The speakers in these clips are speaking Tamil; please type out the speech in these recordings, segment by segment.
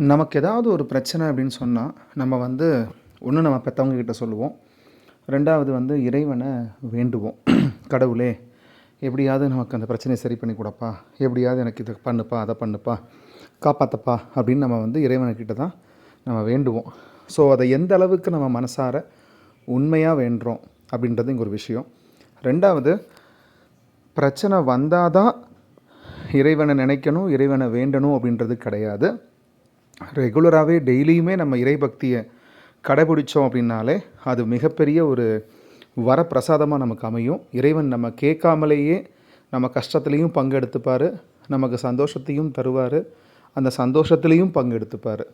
நமக்கு ஏதாவது ஒரு பிரச்சனை அப்படின்னு சொன்னால் நம்ம வந்து ஒன்று நம்ம பெற்றவங்க கிட்ட சொல்லுவோம். 2வது வந்து இறைவனை வேண்டுவோம். கடவுளே, எப்படியாவது நமக்கு அந்த பிரச்சனையை சரி பண்ணி கொடுப்பா, எப்படியாவது எனக்கு இதை பண்ணுப்பா, அதை பண்ணுப்பா, காப்பாற்றப்பா அப்படின்னு நம்ம வந்து இறைவன்கிட்ட தான் நம்ம வேண்டுவோம். ஸோ அதை எந்த அளவுக்கு நம்ம மனசார உண்மையாக வேண்டுறோம் அப்படின்றது இங்கே ஒரு விஷயம். 2வது, பிரச்சனை வந்தால் தான் இறைவனை நினைக்கணும், இறைவனை வேண்டணும் அப்படின்றது கிடையாது. ரெகுலராகவே டெய்லியுமே நம்ம இறைபக்தியை கடைபிடிச்சோம் அப்படின்னாலே அது மிகப்பெரிய ஒரு வரப்பிரசாதமாக நமக்கு அமையும். இறைவன் நம்ம கேட்காமலேயே நம்ம கஷ்டத்துலேயும் பங்கெடுத்துப்பார், நமக்கு சந்தோஷத்தையும் தருவார், அந்த சந்தோஷத்துலேயும் பங்கெடுத்துப்பார்.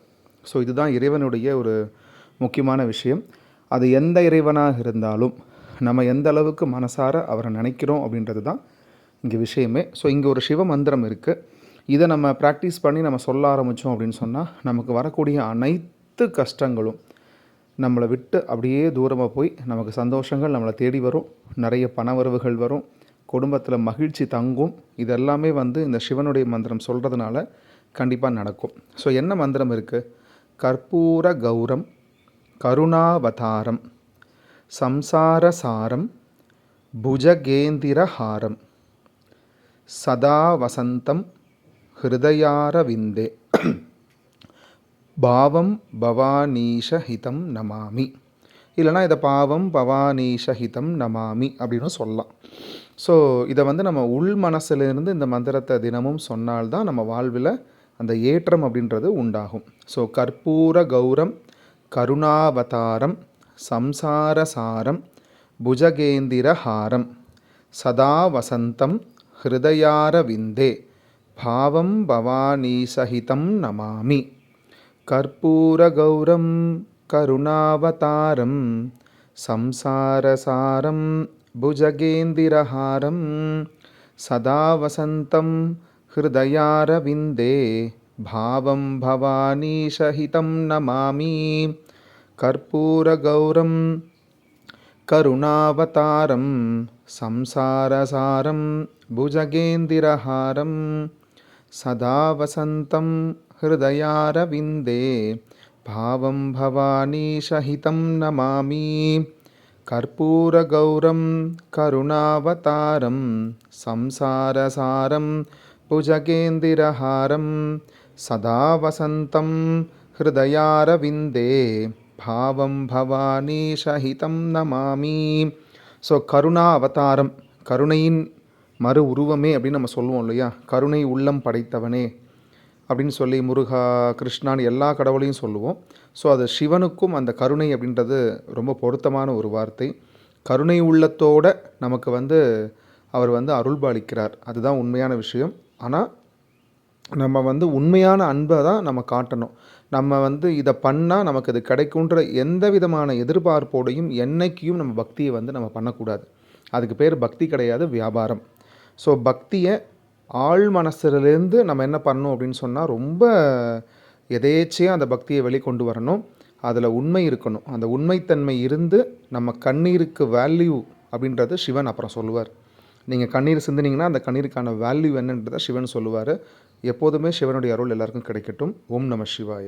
ஸோ இதுதான் இறைவனுடைய ஒரு முக்கியமான விஷயம். அது எந்த இறைவனாக இருந்தாலும் நம்ம எந்த அளவுக்கு மனசார அவரை நினைக்கிறோம் அப்படின்றது தான் இங்கே விஷயமே. ஸோ இங்கே ஒரு சிவ மந்திரம் இருக்குது. இதை நம்ம ப்ராக்டிஸ் பண்ணி நம்ம சொல்ல ஆரம்பித்தோம் அப்படின்னு சொன்னால் நமக்கு வரக்கூடிய அனைத்து கஷ்டங்களும் நம்மளை விட்டு அப்படியே தூரமாக போய் நமக்கு சந்தோஷங்கள் நம்மளை தேடி வரும், நிறைய பணவரவுகள் வரும், குடும்பத்தில் மகிழ்ச்சி தங்கும். இதெல்லாமே வந்து இந்த சிவனுடைய மந்திரம் சொல்கிறதுனால கண்டிப்பாக நடக்கும். ஸோ என்ன மந்திரம் இருக்குது? கற்பூர கௌரம் கருணாவதாரம் சம்சாரசாரம் புஜகேந்திரஹாரம் சதா வசந்தம் ஹிருதயாரவிந்தே பாவம் பவானீஷஹிதம் நமாமி. இல்லைனா இதை பாவம் பவானீஷஹிதம் நமாமி அப்படின்னு சொல்லலாம். ஸோ இதை வந்து நம்ம உள் மனசிலிருந்து இந்த மந்திரத்தை தினமும் சொன்னால்தான் நம்ம வாழ்வில் அந்த ஏற்றம் அப்படின்றது உண்டாகும். ஸோ கற்பூர கௌரம் கருணாவதாரம் சம்சாரசாரம் புஜகேந்திரஹாரம் சதா வசந்தம் ஹிருதயாரவிந்தே பாவம் பவானீசஹிதம் நமாமி. கற்பூரகௌரம் கருணாவதாரம் சம்சாரசாரம் புஜகேந்திரஹாரம் சதா வசந்தம் ஹிருதயாரவிந்தே பாவம் பவானீசஹிதம் நமாமி. கற்பூரகௌரம் கருணாவதாரம் சம்சாரசாரம் புஜகேந்திரஹாரம் சதா வசந்தம் ஹிருதயாரவிந்தே பாவம் பவானீஷஹிதம் நமாமி. கற்பூரகௌரம் கருணாவதாரம் சம்சாரசாரம் புஜகேந்திரஹாரம் சதா வசந்தம் ஹிருதயாரவிந்தே பாவம் பவானீஷஹிதம் நமாமி. ஸோ கருணா அவதாரம், கருணையின் மறு உருவமே அப்படின்னு நம்ம சொல்லுவோம் இல்லையா? கருணை உள்ளம் படைத்தவனே அப்படின்னு சொல்லி முருகா, கிருஷ்ணான்னு எல்லா கடவுளையும் சொல்லுவோம். ஸோ அது சிவனுக்கும் அந்த கருணை அப்படின்றது ரொம்ப பொருத்தமான ஒரு வார்த்தை. கருணை உள்ளத்தோடு நமக்கு வந்து அவர் வந்து அருள்பாலிக்கிறார், அதுதான் உண்மையான விஷயம். ஆனால் நம்ம வந்து உண்மையான அன்பை தான் நம்ம காட்டணும். நம்ம வந்து இதை பண்ணால் நமக்கு அது கிடைக்குன்ற எந்த விதமான எதிர்பார்ப்போடையும் என்னைக்கும் நம்ம பக்தியை வந்து நம்ம பண்ணக்கூடாது. அதுக்கு பேர் பக்தி கிடையாது, வியாபாரம். ஸோ பக்தியை ஆழ் மனசிலேருந்து நம்ம என்ன பண்ணணும் அப்படின்னு சொன்னால் ரொம்ப எதேச்சையாக அந்த பக்தியை வெளிக்கொண்டு வரணும். அதில் உண்மை இருக்கணும். அந்த உண்மைத்தன்மை இருந்து நம்ம கண்ணீருக்கு வேல்யூ அப்படின்றது சிவன் அப்புறம் சொல்லுவார். நீங்கள் கண்ணீர் சிந்தினீங்கன்னா அந்த கண்ணீருக்கான வேல்யூ என்னன்றதை சிவன் சொல்லுவார். எப்போதுமே சிவனுடைய அருள் எல்லாருக்கும் கிடைக்கட்டும். ஓம் நம சிவாய.